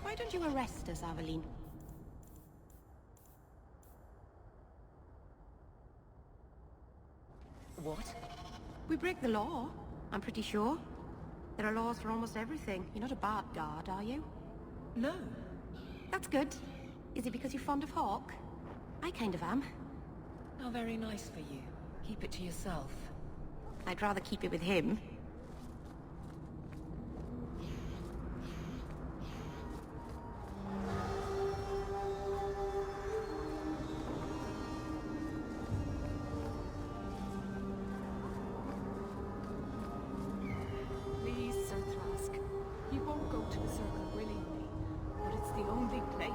Why don't you arrest us, Aveline? What? We break the law, I'm pretty sure. There are laws for almost everything. You're not a bad guard, are you? No. That's good. Is it because you're fond of Hawke? I kind of am. How very nice for you. Keep it to yourself. I'd rather keep it with him. Please, Sir Thrask. He won't go to the Circle willingly, but it's the only place.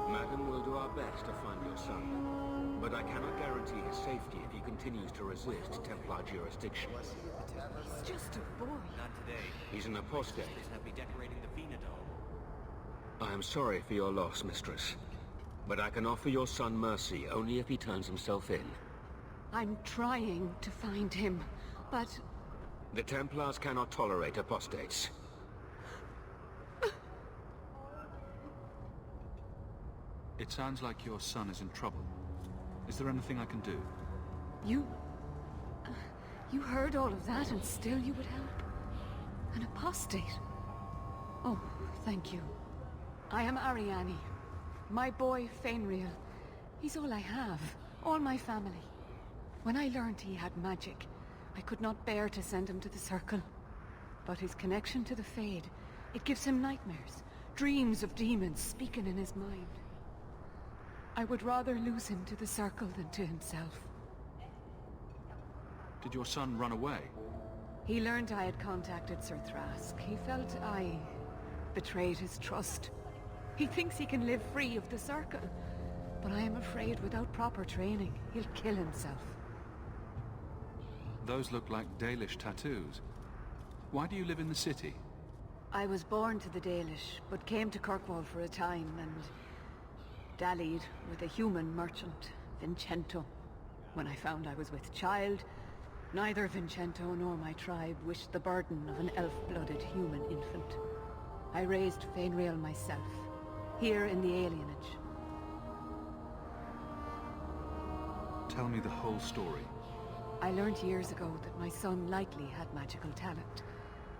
Madam, we'll do our best to find your son. But I cannot guarantee his safety if he continues to resist Templar jurisdiction. He's just a boy. Not today. He's an apostate. I'll be decorating the Phenodome. I am sorry for your loss, mistress. But I can offer your son mercy only if he turns himself in. I'm trying to find him, but... The Templars cannot tolerate apostates. It sounds like your son is in trouble. Is there anything I can do? You heard all of that and still you would help? An apostate? Oh, thank you. I am Ariane. My boy, Feynriel. He's all I have. All my family. When I learned he had magic, I could not bear to send him to the Circle. But his connection to the Fade, it gives him nightmares. Dreams of demons speaking in his mind. I would rather lose him to the Circle than to himself. Did your son run away? He learned I had contacted Sir Thrask. He felt I betrayed his trust. He thinks he can live free of the Circle. But I am afraid without proper training, he'll kill himself. Those look like Dalish tattoos. Why do you live in the city? I was born to the Dalish, but came to Kirkwall for a time and dallied with a human merchant, Vincento. When I found I was with child, neither Vincento nor my tribe wished the burden of an elf-blooded human infant. I raised Feynriel myself, here in the alienage. Tell me the whole story. I learned years ago that my son likely had magical talent,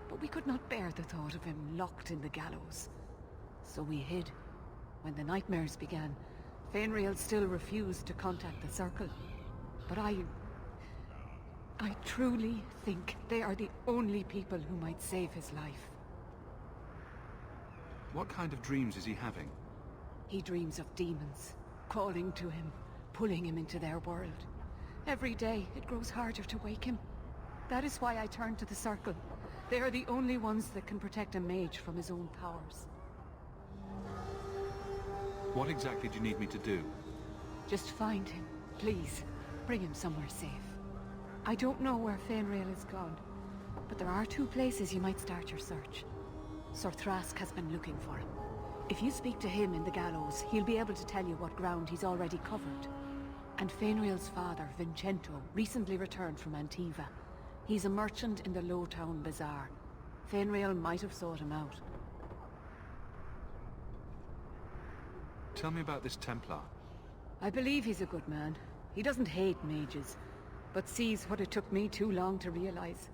but we could not bear the thought of him locked in the gallows. So we hid. When the nightmares began, Feynriel still refused to contact the Circle. But I truly think they are the only people who might save his life. What kind of dreams is he having? He dreams of demons, calling to him, pulling him into their world. Every day, it grows harder to wake him. That is why I turned to the Circle. They are the only ones that can protect a mage from his own powers. What exactly do you need me to do? Just find him, please. Bring him somewhere safe. I don't know where Feynriel is gone, but there are 2 places you might start your search. Sir Thrask has been looking for him. If you speak to him in the gallows, he'll be able to tell you what ground he's already covered. And Feynriel's father, Vincento, recently returned from Antiva. He's a merchant in the Lowotwn Bazaar. Feynriel might have sought him out. Tell me about this Templar. I believe he's a good man. He doesn't hate mages, but sees what it took me too long to realize.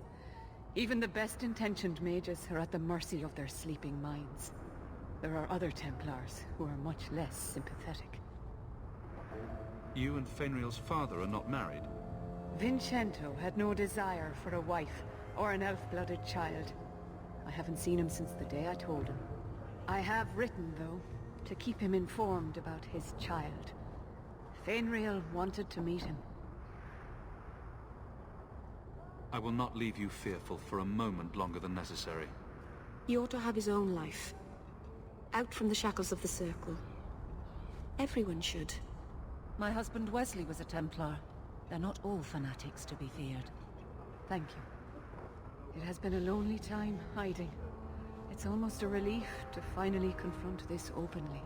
Even the best-intentioned mages are at the mercy of their sleeping minds. There are other Templars who are much less sympathetic. You and Feynriel's father are not married? Vincento had no desire for a wife or an elf-blooded child. I haven't seen him since the day I told him. I have written, though, to keep him informed about his child. Feynriel wanted to meet him. I will not leave you fearful for a moment longer than necessary. He ought to have his own life. Out from the shackles of the Circle. Everyone should. My husband Wesley was a Templar. They're not all fanatics to be feared. Thank you. It has been a lonely time hiding. It's almost a relief to finally confront this openly.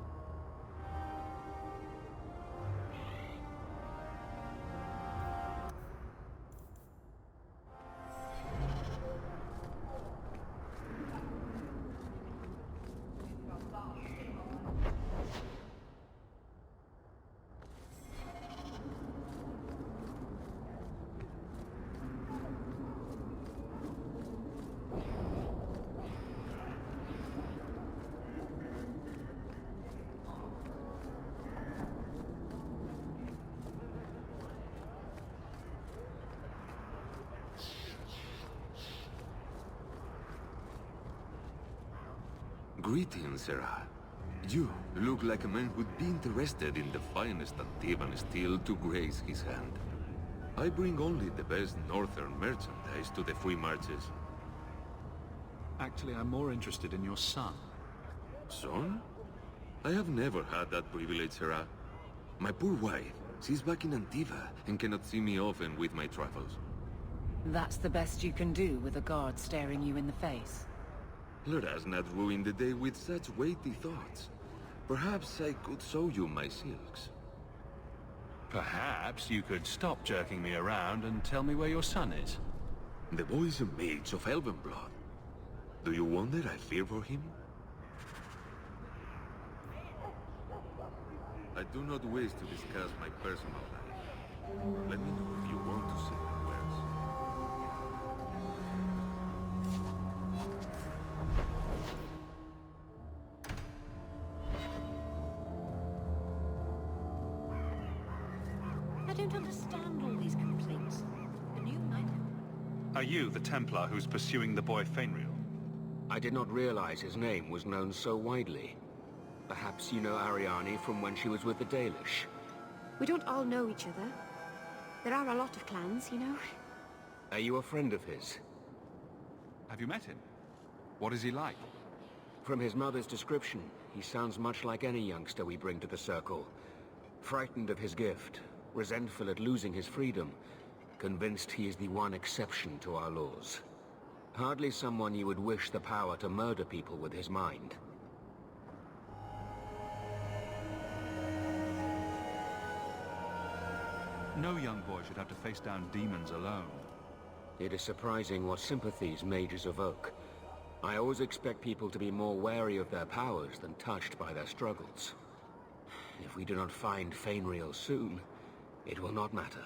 Greetings, Sarah. You look like a man who'd be interested in the finest Antivan steel to grace his hand. I bring only the best northern merchandise to the free marches. Actually, I'm more interested in your son. Son? I have never had that privilege, Sarah. My poor wife, she's back in Antiva and cannot see me often with my travels. That's the best you can do with a guard staring you in the face. Let us not ruin the day with such weighty thoughts. Perhaps I could show you my silks. Perhaps you could stop jerking me around and tell me where your son is. The boy is a mage of elven blood. Do you wonder I fear for him? I do not wish to discuss my personal life. Let me know if you want to say the words. I don't understand all these complaints. The new Manor. Are you the Templar who's pursuing the boy Feynriel? I did not realize his name was known so widely. Perhaps you know Ariane from when she was with the Dalish. We don't all know each other. There are a lot of clans, you know. Are you a friend of his? Have you met him? What is he like? From his mother's description, he sounds much like any youngster we bring to the Circle. Frightened of his gift, resentful at losing his freedom, convinced he is the one exception to our laws. Hardly someone you would wish the power to murder people with his mind. No young boy should have to face down demons alone. It is surprising what sympathies mages evoke. I always expect people to be more wary of their powers than touched by their struggles. If we do not find Feynriel soon, it will not matter.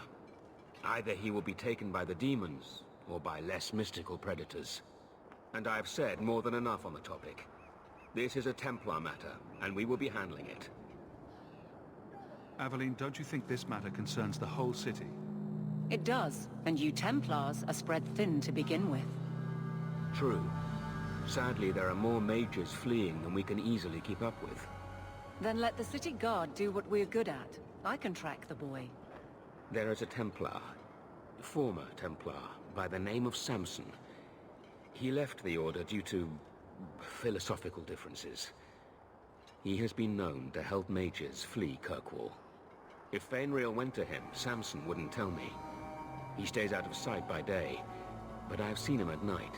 Either he will be taken by the demons, or by less mystical predators. And I have said more than enough on the topic. This is a Templar matter, and we will be handling it. Aveline, don't you think this matter concerns the whole city? It does, and you Templars are spread thin to begin with. True. Sadly, there are more mages fleeing than we can easily keep up with. Then let the city guard do what we're good at. I can track the boy. There is a Templar, former Templar, by the name of Samson. He left the Order due to philosophical differences. He has been known to help mages flee Kirkwall. If Feynriel went to him, Samson wouldn't tell me. He stays out of sight by day, but I've seen him at night,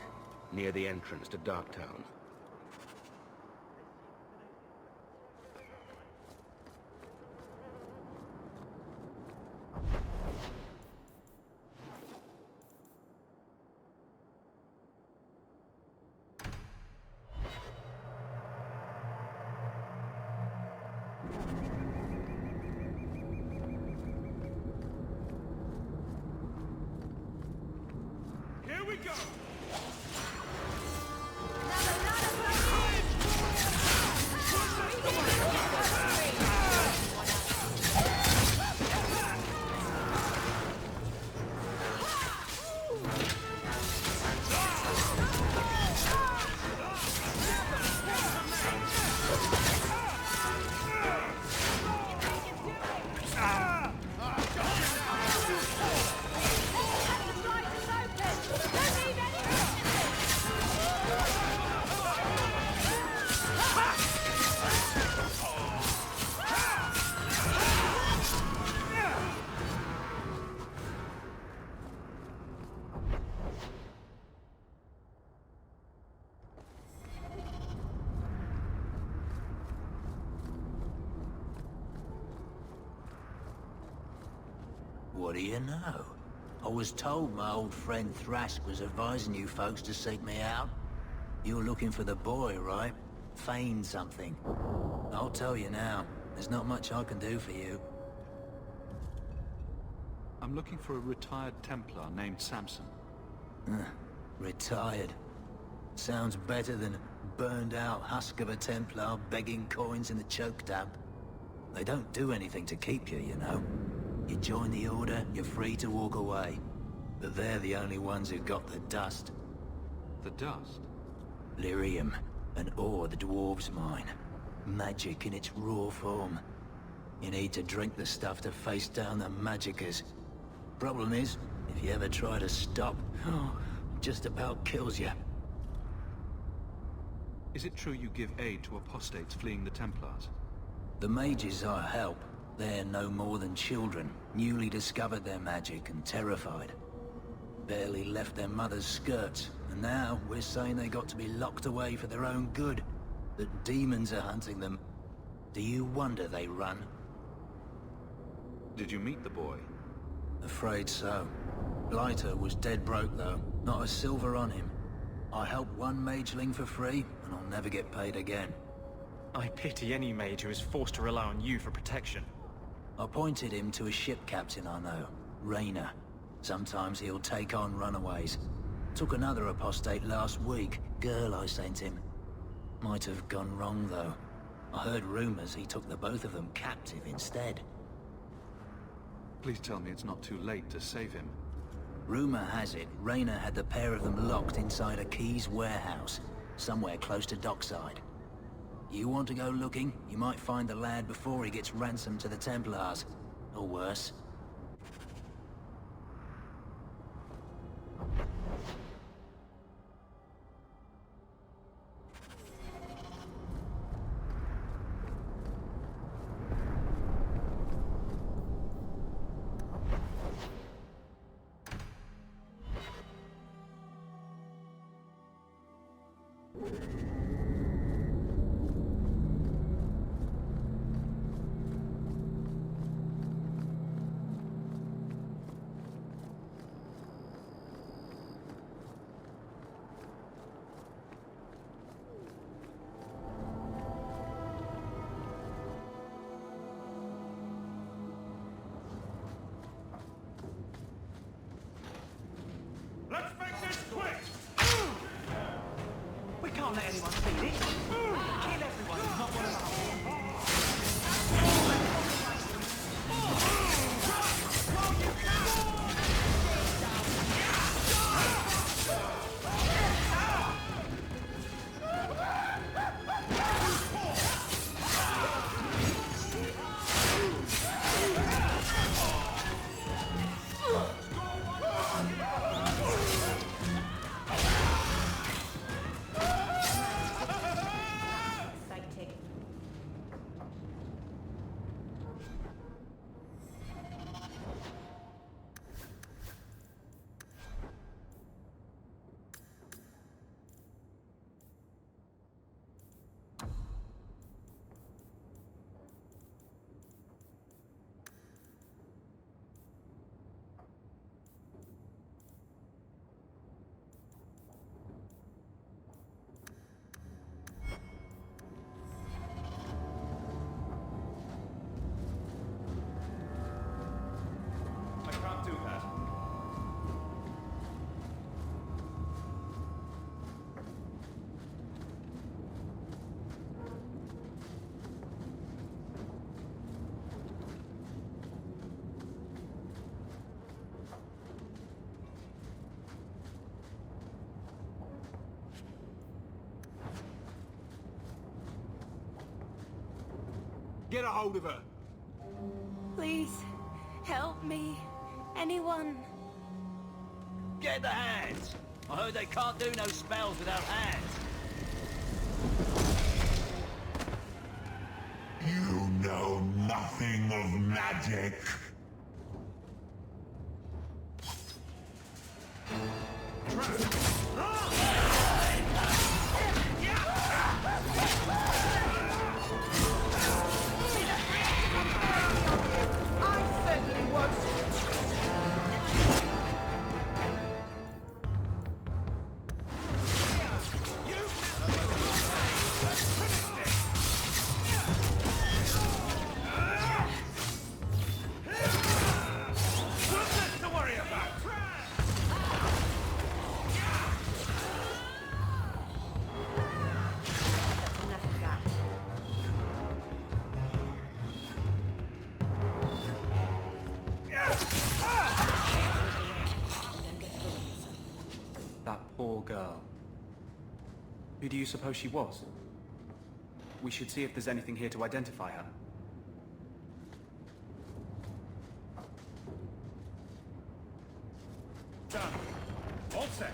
near the entrance to Darktown. Here we go! What do you know? I was told my old friend Thrask was advising you folks to seek me out. You're looking for the boy, right? Feign something. I'll tell you now, there's not much I can do for you. I'm looking for a retired Templar named Samson. Retired. Sounds better than burned-out husk of a Templar begging coins in the choke damp. They don't do anything to keep you, you know. You join the Order, you're free to walk away. But they're the only ones who've got the dust. The dust? Lyrium. An ore the dwarves mine. Magic in its raw form. You need to drink the stuff to face down the magicers. Problem is, if you ever try to stop, it just about kills you. Is it true you give aid to apostates fleeing the Templars? The mages I help, they're no more than children, newly discovered their magic and terrified. Barely left their mother's skirts, and now we're saying they got to be locked away for their own good. That demons are hunting them. Do you wonder they run? Did you meet the boy? Afraid so. Blighter was dead broke though, not a silver on him. I helped one mageling for free, and I'll never get paid again. I pity any mage who is forced to rely on you for protection. I pointed him to a ship captain I know, Reiner. Sometimes he'll take on runaways. Took another apostate last week, girl I sent him. Might have gone wrong though. I heard rumors he took the both of them captive instead. Please tell me it's not too late to save him. Rumor has it, Reiner had the pair of them locked inside a Keys warehouse, somewhere close to dockside. You want to go looking, you might find the lad before he gets ransomed to the Templars. Or worse. Let's make this quick! We can't let anyone feed it. Kill everyone who's not one of us. Get a hold of her! Please, help me. Anyone. Get the hands! I heard they can't do no spells without hands. You know nothing of magic. Who do you suppose she was? We should see if there's anything here to identify her. Done. All set.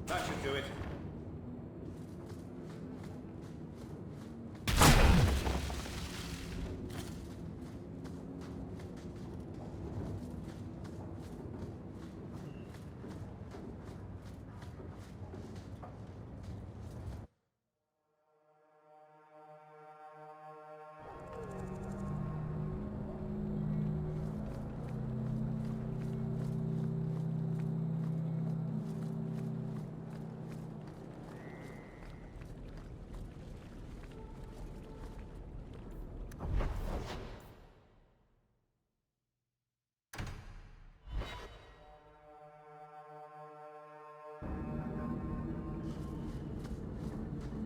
That should do it.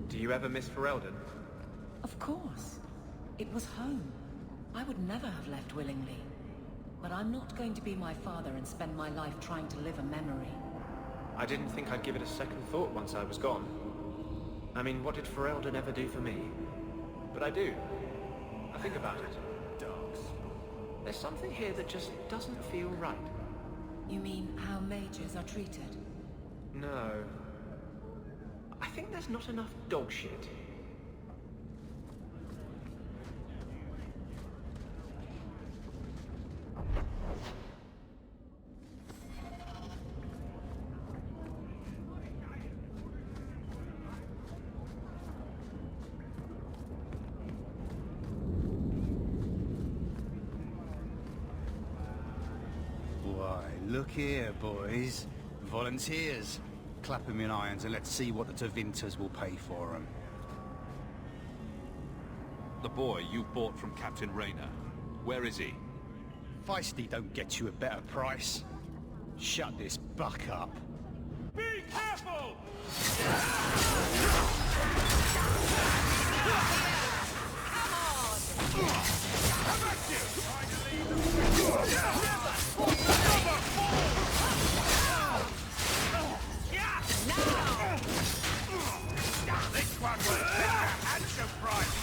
Do you ever miss Ferelden? Of course. It was home. I would never have left willingly. But I'm not going to be my father and spend my life trying to live a memory. I didn't think I'd give it a second thought once I was gone. I mean, what did Ferelden ever do for me? But I do. I think about it. Dogs. There's something here that just doesn't feel right. You mean how mages are treated? No. I think there's not enough dog shit. Why, look here, boys. Volunteers. Clap 'em in irons and let's see what the Tevinters will pay for 'em. The boy you bought from Captain Reiner. Where is he? Feisty don't get you a better price. Shut this buck up. Be careful! Come at you! Trying to leave This one will take a handsome price!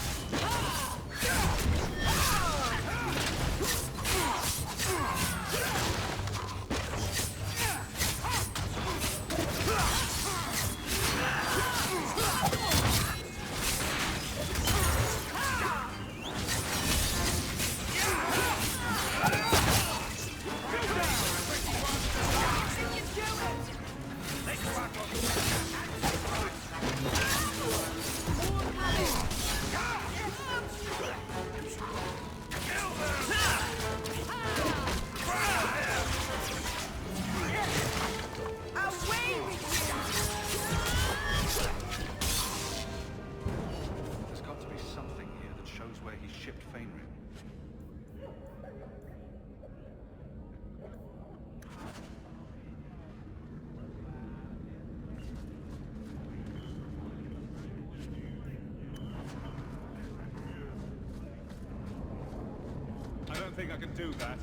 There's got to be something here that shows where he shipped Feynriel. I don't think I can do that.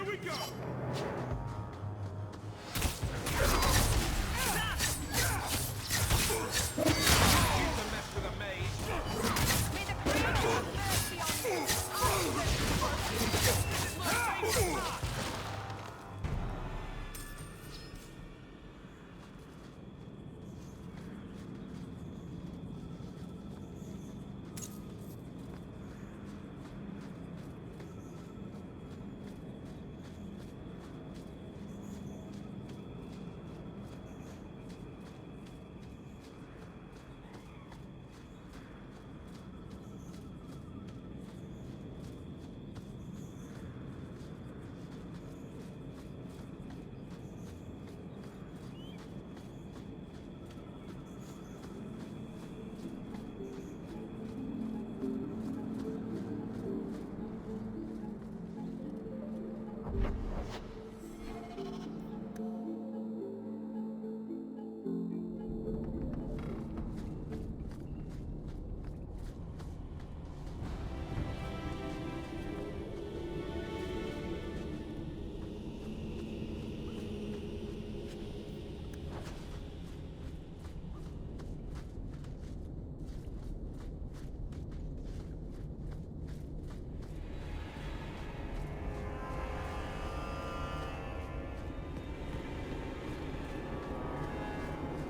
we go!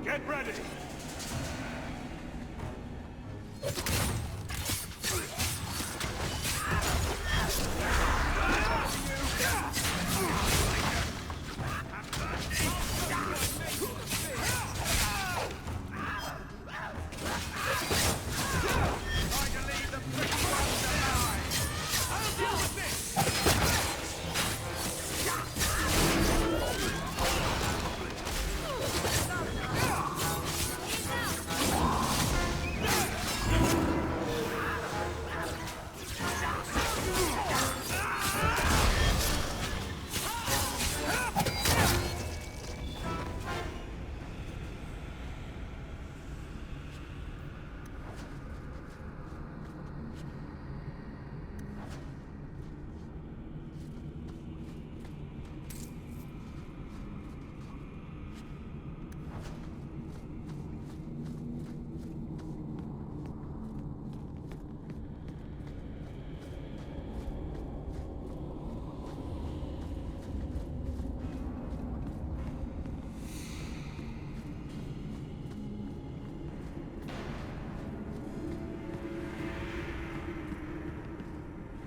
Get ready!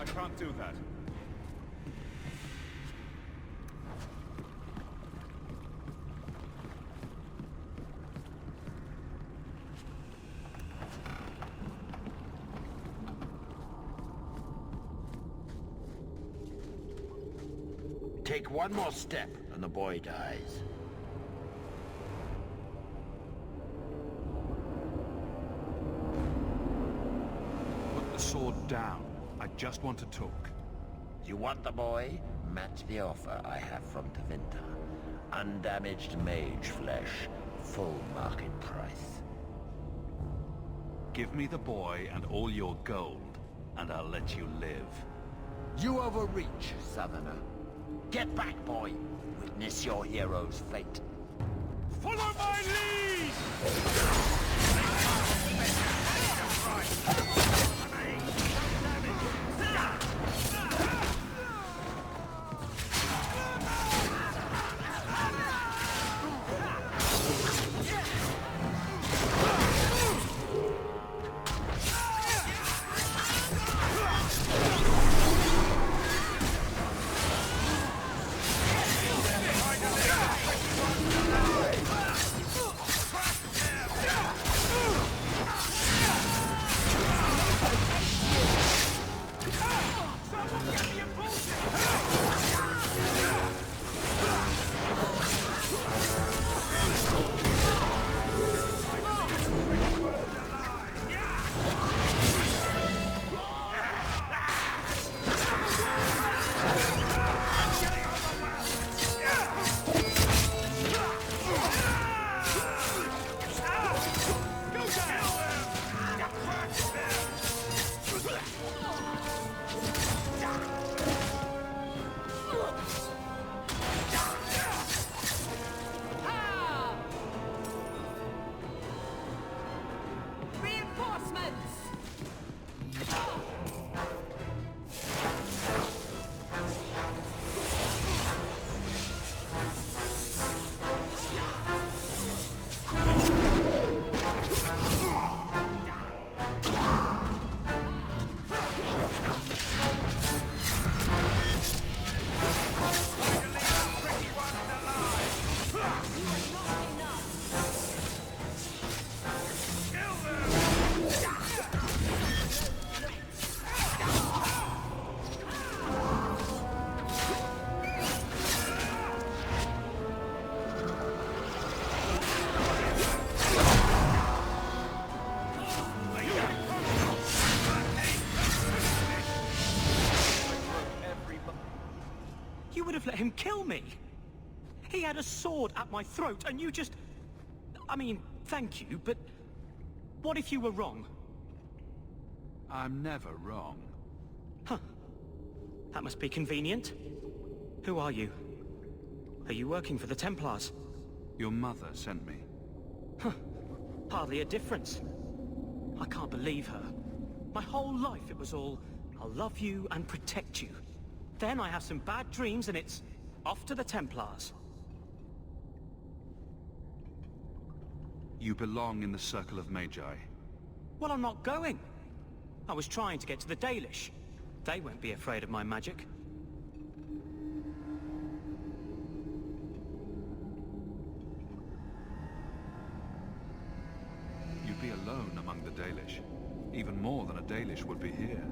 I can't do that. Take one more step and the boy dies. Put the sword down. I just want to talk. You want the boy? Match the offer I have from Tevinter. Undamaged mage flesh, full market price. Give me the boy and all your gold, and I'll let you live. You overreach, Southerner. Get back, boy. Witness your hero's fate. Follow my lead! had a sword at my throat, and you just... I mean, thank you, but... what if you were wrong? I'm never wrong. Huh. That must be convenient. Who are you? Are you working for the Templars? Your mother sent me. Huh. Hardly a difference. I can't believe her. My whole life it was all, I'll love you and protect you. Then I have some bad dreams and it's off to the Templars. You belong in the Circle of Magi. Well, I'm not going. I was trying to get to the Dalish. They won't be afraid of my magic. You'd be alone among the Dalish. Even more than a Dalish would be here.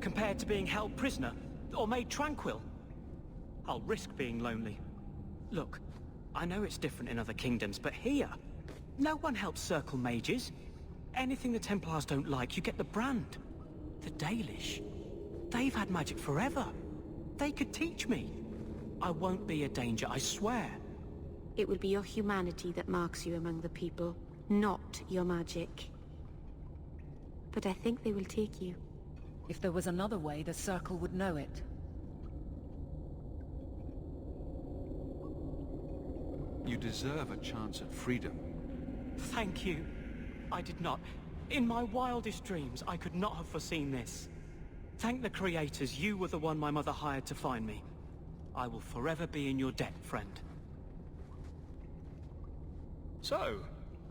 Compared to being held prisoner, or made tranquil, I'll risk being lonely. Look, I know it's different in other kingdoms, but here, no one helps circle mages. Anything the Templars don't like, you get the brand. The Dalish, they've had magic forever. They could teach me. I won't be a danger, I swear. It will be your humanity that marks you among the people, not your magic. But I think they will take you. If there was another way, the Circle would know it. You deserve a chance at freedom. Thank you. I did not. In my wildest dreams, I could not have foreseen this. Thank the creators, you were the one my mother hired to find me. I will forever be in your debt, friend. So,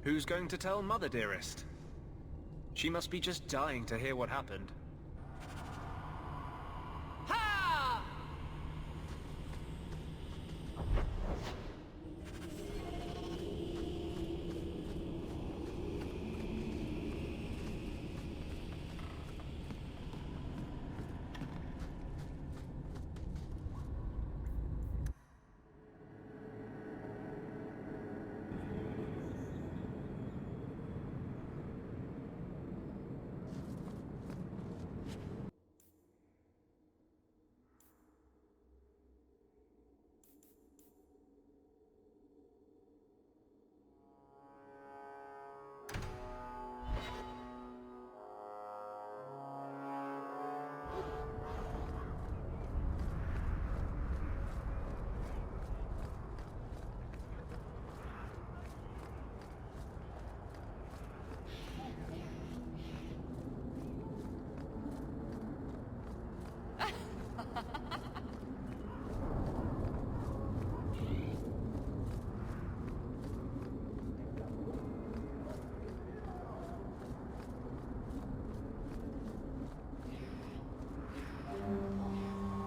who's going to tell Mother, dearest? She must be just dying to hear what happened. Ha!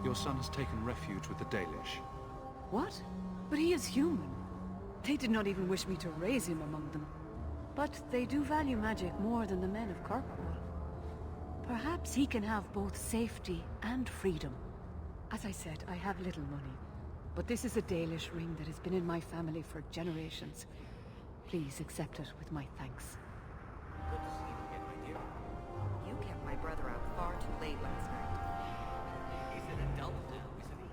Your son has taken refuge with the Dalish. What? But he is human. They did not even wish me to raise him among them. But they do value magic more than the men of Kirkwall. Perhaps he can have both safety and freedom. As I said, I have little money. But this is a Dalish ring that has been in my family for generations. Please accept it with my thanks. Good to see you again, my dear. You kept my brother out far too late last night. He's an adult now, isn't he?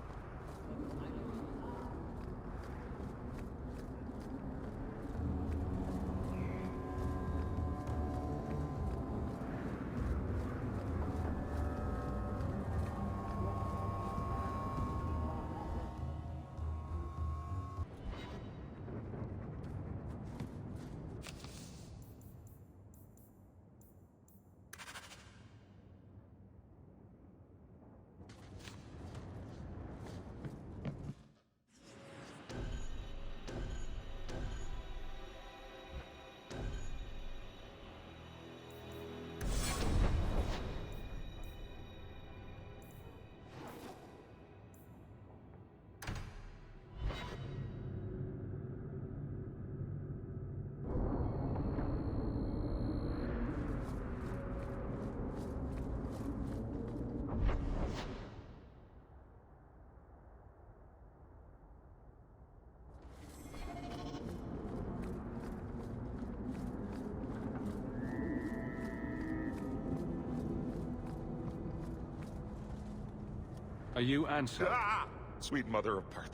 Are you Anso? Ah! Sweet mother of Partha.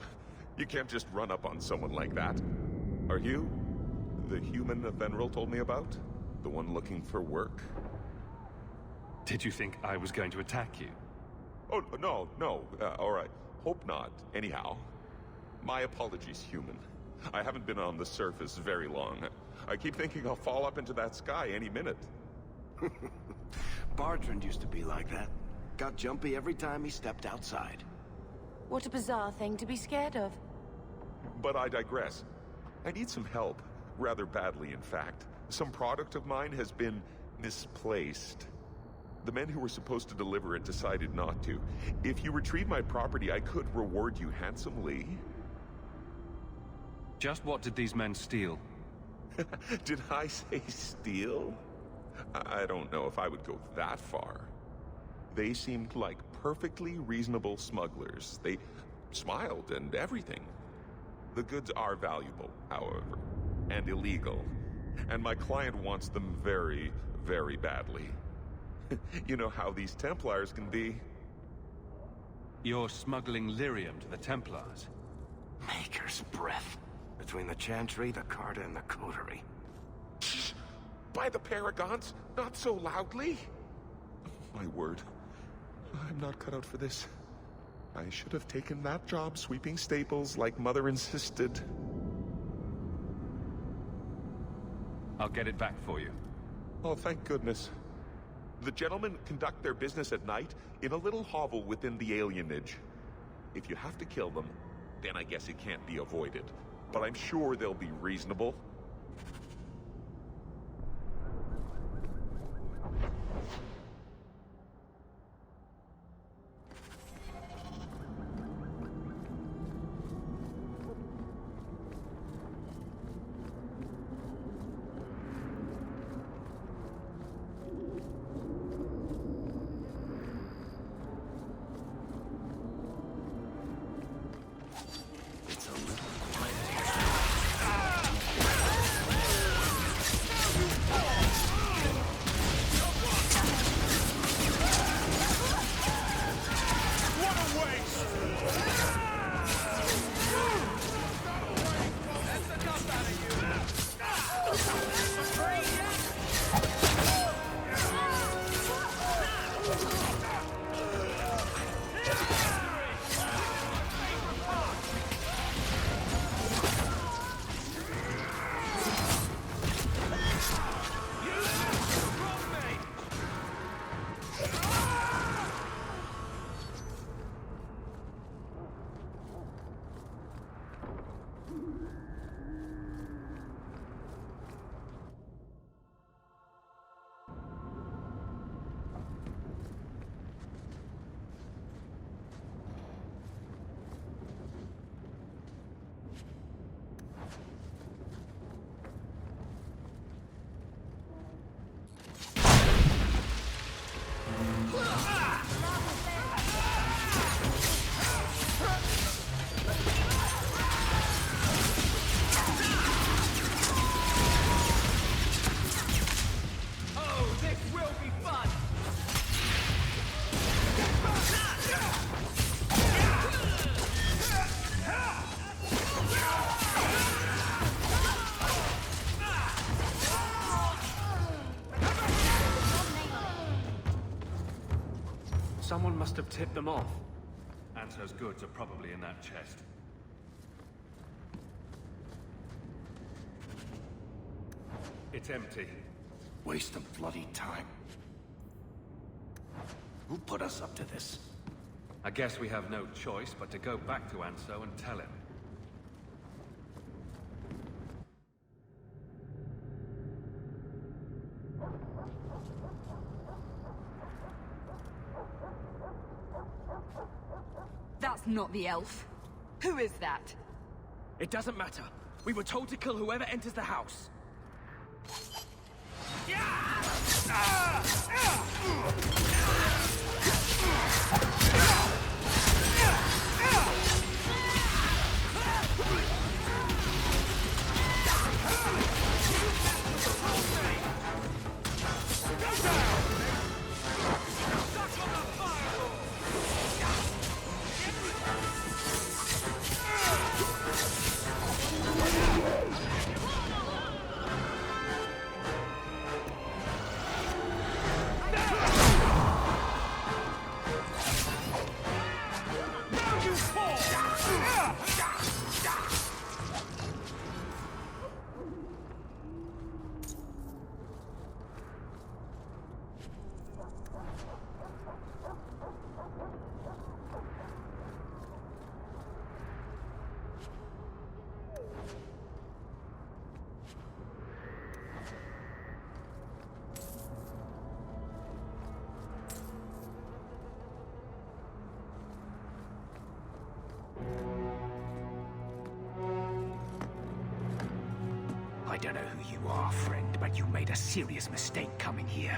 You can't just run up on someone like that. Are you the human Feynriel told me about? The one looking for work? Did you think I was going to attack you? Oh, no. All right. Hope not. Anyhow, my apologies, human. I haven't been on the surface very long. I keep thinking I'll fall up into that sky any minute. Bartrand used to be like that. Got jumpy every time he stepped outside. What a bizarre thing to be scared of. But I digress. I need some help. Rather badly, in fact. Some product of mine has been misplaced. The men who were supposed to deliver it decided not to. If you retrieve my property, I could reward you handsomely. Just what did these men steal? Did I say steal? I don't know if I would go that far. They seemed like perfectly reasonable smugglers. They smiled and everything. The goods are valuable, however, and illegal. And my client wants them very, very badly. You know how these Templars can be. You're smuggling lyrium to the Templars? Maker's breath. Between the Chantry, the Carta, and the Coterie. Shh! By the Paragons, not so loudly! My word. I'm not cut out for this. I should have taken that job sweeping stables like Mother insisted. I'll get it back for you. Oh, thank goodness. The gentlemen conduct their business at night in a little hovel within the alienage. If you have to kill them, then I guess it can't be avoided. But I'm sure they'll be reasonable. Someone must have tipped them off. Anso's goods are probably in that chest. It's empty. Waste of bloody time. Who put us up to this? I guess we have no choice but to go back to Anso and tell him. That's not the elf. Who is that? It doesn't matter. We were told to kill whoever enters the house. I don't know who you are, friend, but you made a serious mistake coming here.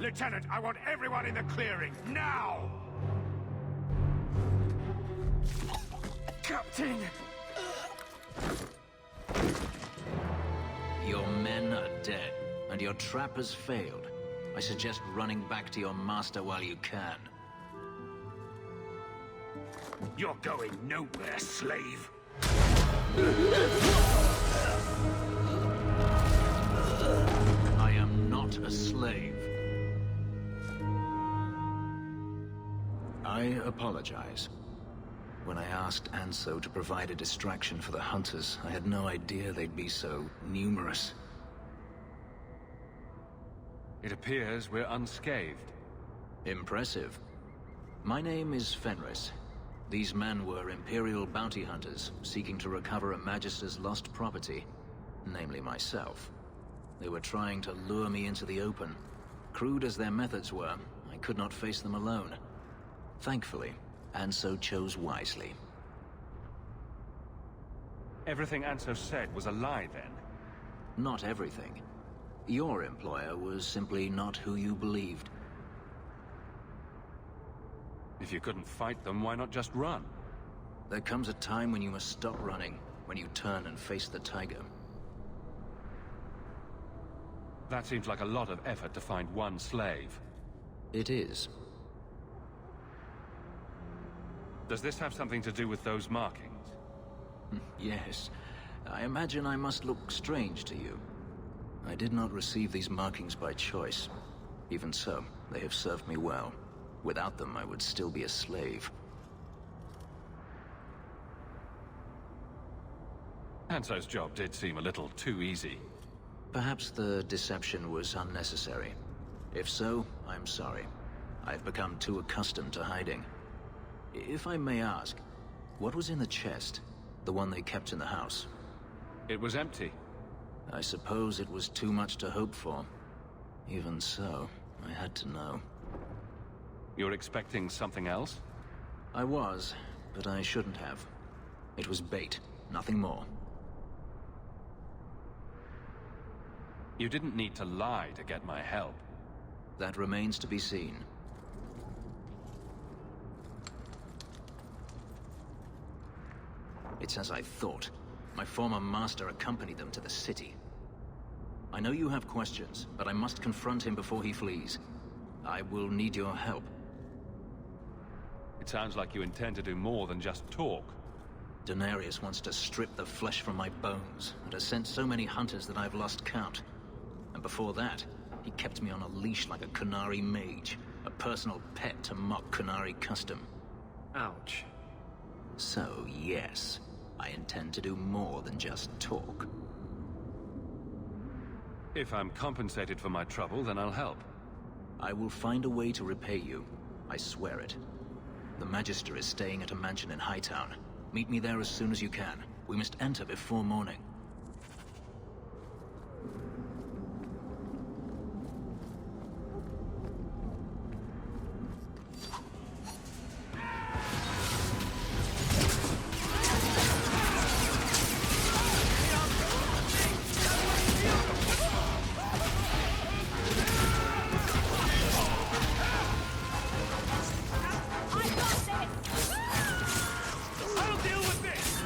Lieutenant, I want everyone in the clearing, now! Captain! Your men are dead, and your trap has failed. I suggest running back to your master while you can. You're going nowhere, slave! I am not a slave. I apologize. When I asked Anso to provide a distraction for the hunters, I had no idea they'd be so numerous. It appears we're unscathed. Impressive. My name is Fenris. These men were Imperial bounty hunters, seeking to recover a Magister's lost property, namely myself. They were trying to lure me into the open. Crude as their methods were, I could not face them alone. Thankfully, Anso chose wisely. Everything Anso said was a lie, then? Not everything. Your employer was simply not who you believed. If you couldn't fight them, why not just run? There comes a time when you must stop running, when you turn and face the tiger. That seems like a lot of effort to find one slave. It is. Does this have something to do with those markings? Yes. I imagine I must look strange to you. I did not receive these markings by choice. Even so, they have served me well. Without them, I would still be a slave. Anso's job did seem a little too easy. Perhaps the deception was unnecessary. If so, I'm sorry. I've become too accustomed to hiding. If I may ask, what was in the chest? The one they kept in the house? It was empty. I suppose it was too much to hope for. Even so, I had to know. You're expecting something else? I was, but I shouldn't have. It was bait, nothing more. You didn't need to lie to get my help. That remains to be seen. It's as I thought. My former master accompanied them to the city. I know you have questions, but I must confront him before he flees. I will need your help. It sounds like you intend to do more than just talk. Danarius wants to strip the flesh from my bones, and has sent so many hunters that I've lost count. And before that, he kept me on a leash like a Qunari mage, a personal pet to mock Qunari custom. Ouch. So, yes, I intend to do more than just talk. If I'm compensated for my trouble, then I'll help. I will find a way to repay you. I swear it. The Magister is staying at a mansion in Hightown. Meet me there as soon as you can. We must enter before morning. I'll deal with this!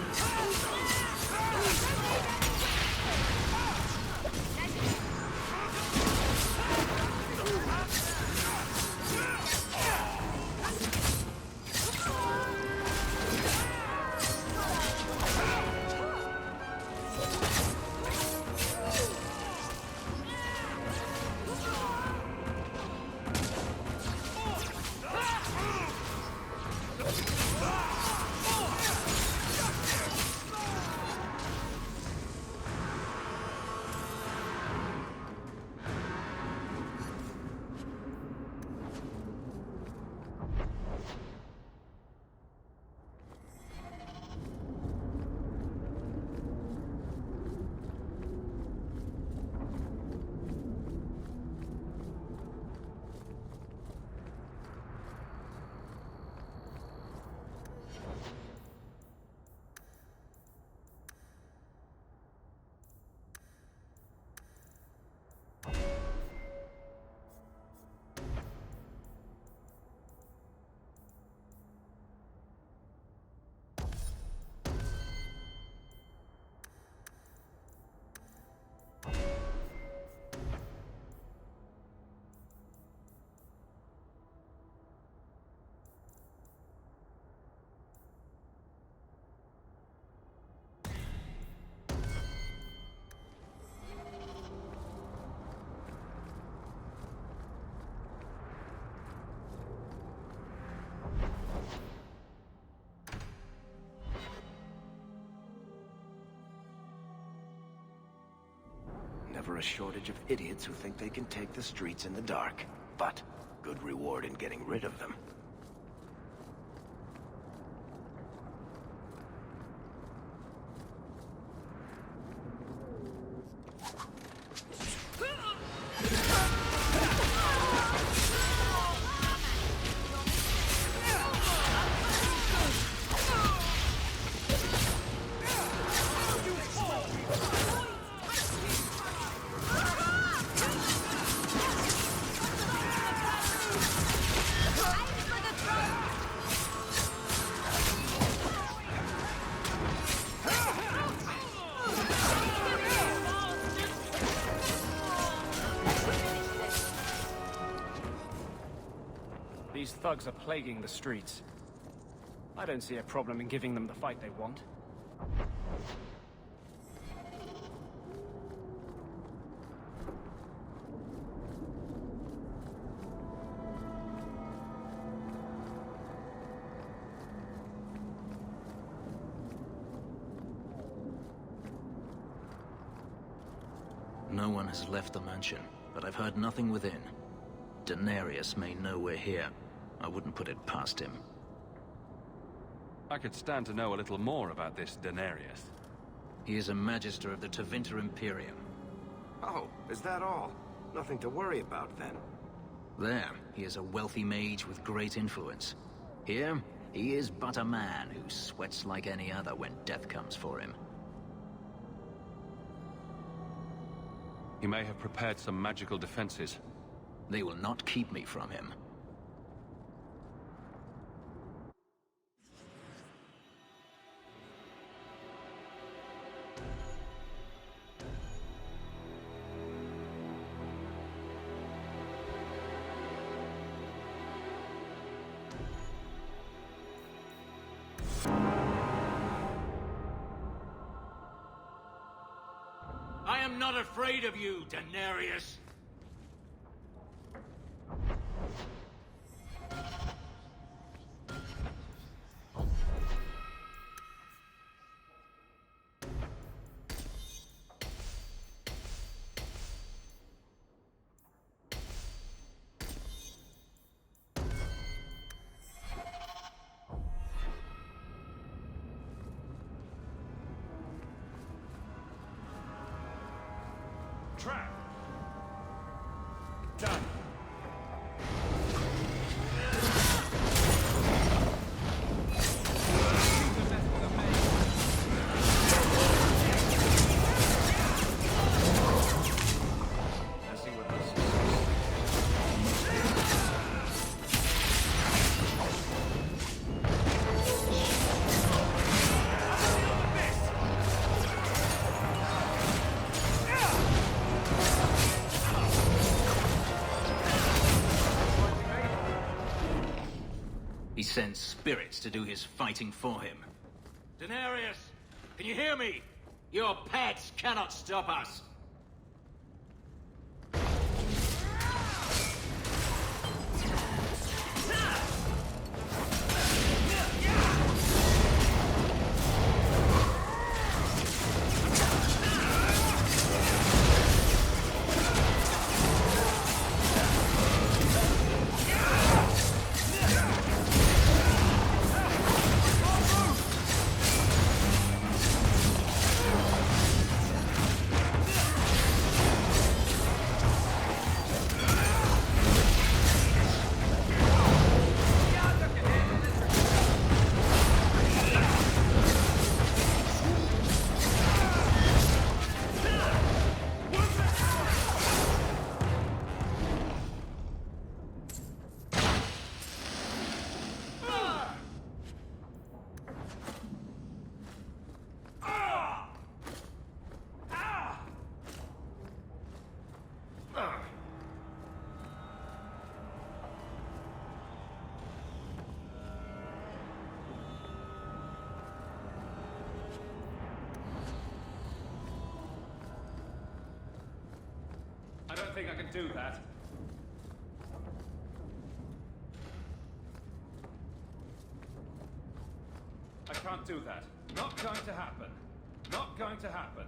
over a shortage of idiots who think they can take the streets in the dark. But good reward in getting rid of them. These thugs are plaguing the streets. I don't see a problem in giving them the fight they want. No one has left the mansion, but I've heard nothing within. Danarius may know we're here. I wouldn't put it past him. I could stand to know a little more about this Danarius. He is a magister of the Tevinter Imperium. Oh, is that all? Nothing to worry about then. There, he is a wealthy mage with great influence. Here, he is but a man who sweats like any other when death comes for him. He may have prepared some magical defenses. They will not keep me from him. I am not afraid of you, Danarius. Trap! Done! He sends spirits to do his fighting for him. Danarius, can you hear me? Your pets cannot stop us. I don't think I can do that. I can't do that. Not going to happen. Not going to happen.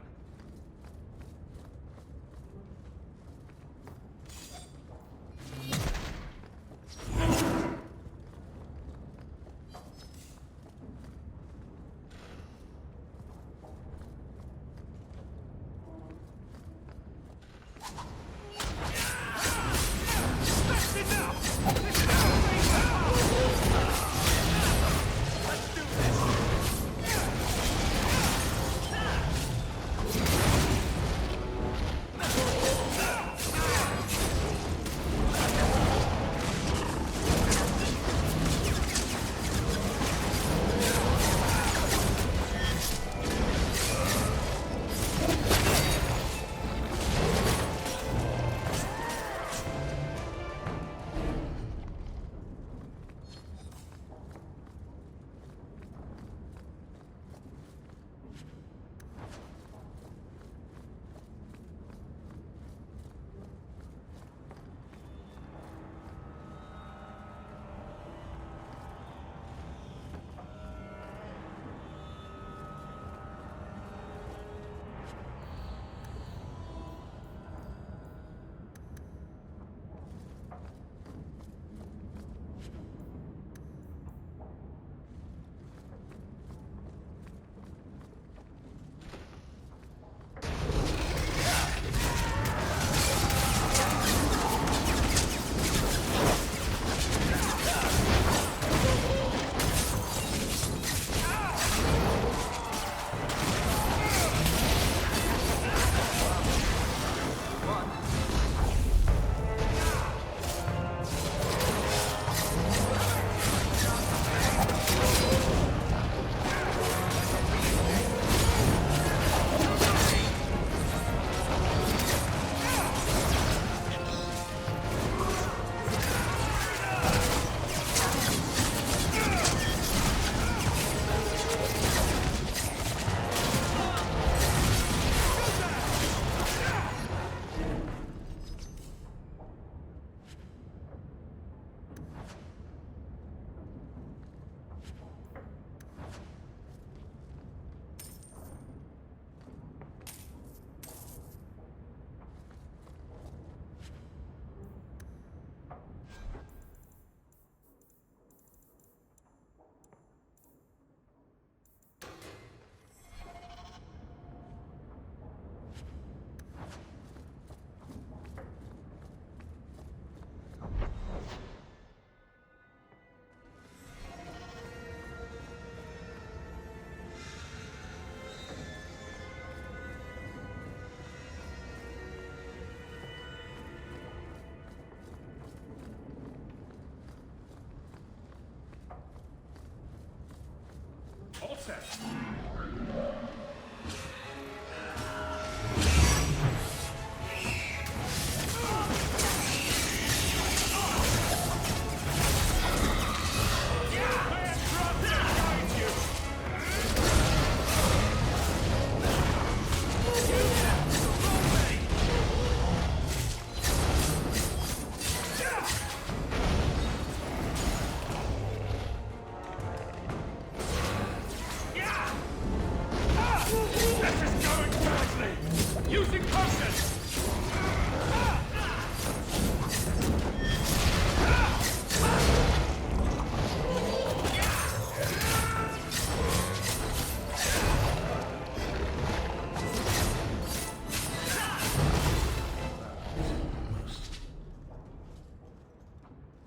All set.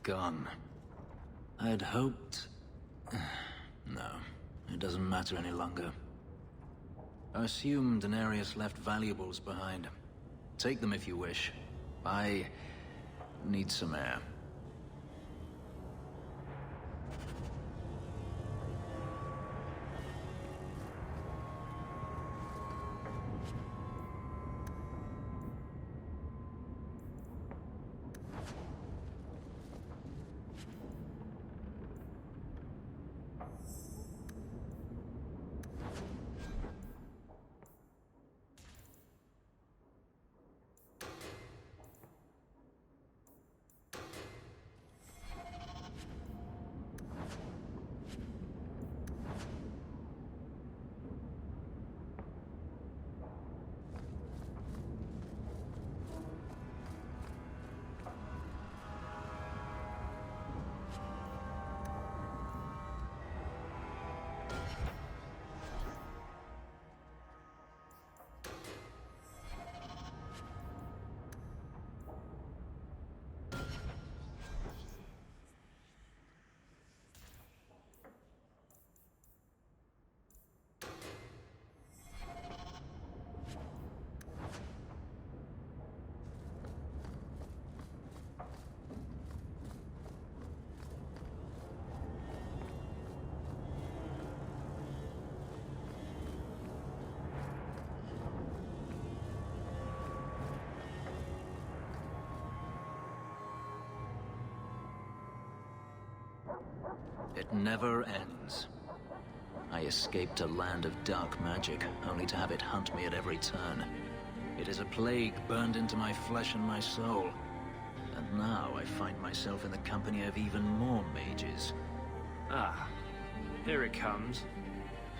Gone. I'd hoped... No, it doesn't matter any longer. I assume Danarius left valuables behind. Take them if you wish. I need some air. It never ends. I escaped a land of dark magic, only to have it hunt me at every turn. It is a plague burned into my flesh and my soul. And now I find myself in the company of even more mages. Ah, here it comes.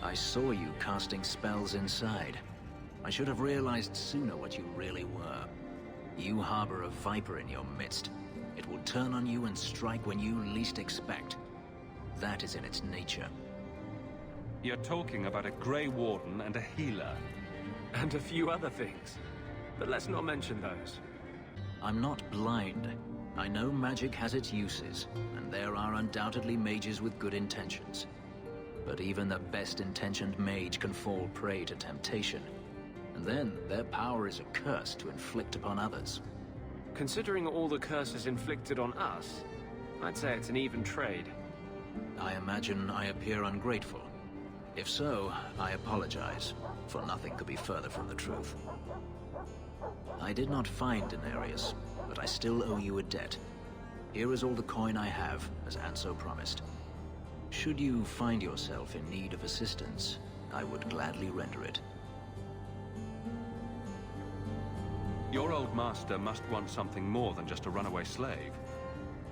I saw you casting spells inside. I should have realized sooner what you really were. You harbor a viper in your midst. It will turn on you and strike when you least expect. That is in its nature. You're talking about a Grey Warden and a healer. And a few other things. But let's not mention those. I'm not blind. I know magic has its uses, and there are undoubtedly mages with good intentions. But even the best-intentioned mage can fall prey to temptation. And then their power is a curse to inflict upon others. Considering all the curses inflicted on us, I'd say it's an even trade. I imagine I appear ungrateful. If so, I apologize, for nothing could be further from the truth. I did not find Danarius, but I still owe you a debt. Here is all the coin I have, as Anso promised. Should you find yourself in need of assistance, I would gladly render it. Your old master must want something more than just a runaway slave.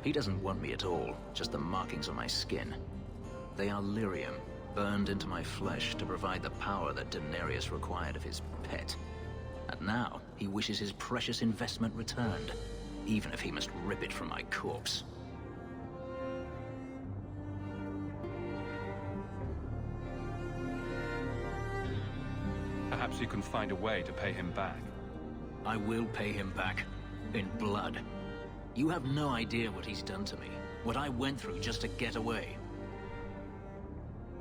He doesn't want me at all, just the markings on my skin. They are lyrium, burned into my flesh to provide the power that Danarius required of his pet. And now, he wishes his precious investment returned, even if he must rip it from my corpse. Perhaps you can find a way to pay him back. I will pay him back. In blood. You have no idea what he's done to me. What I went through just to get away.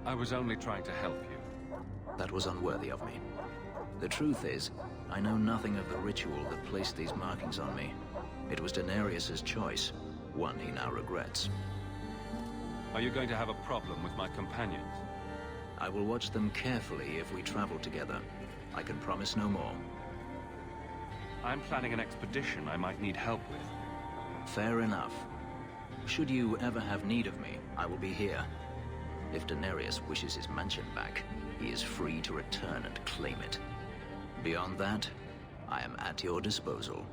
I was only trying to help you. That was unworthy of me. The truth is, I know nothing of the ritual that placed these markings on me. It was Danarius's choice, one he now regrets. Are you going to have a problem with my companions? I will watch them carefully if we travel together. I can promise no more. I'm planning an expedition I might need help with. Fair enough. Should you ever have need of me, I will be here. If Danarius wishes his mansion back, he is free to return and claim it. Beyond that, I am at your disposal.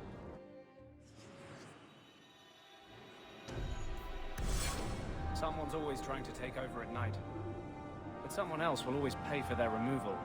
Someone's always trying to take over at night. But someone else will always pay for their removal.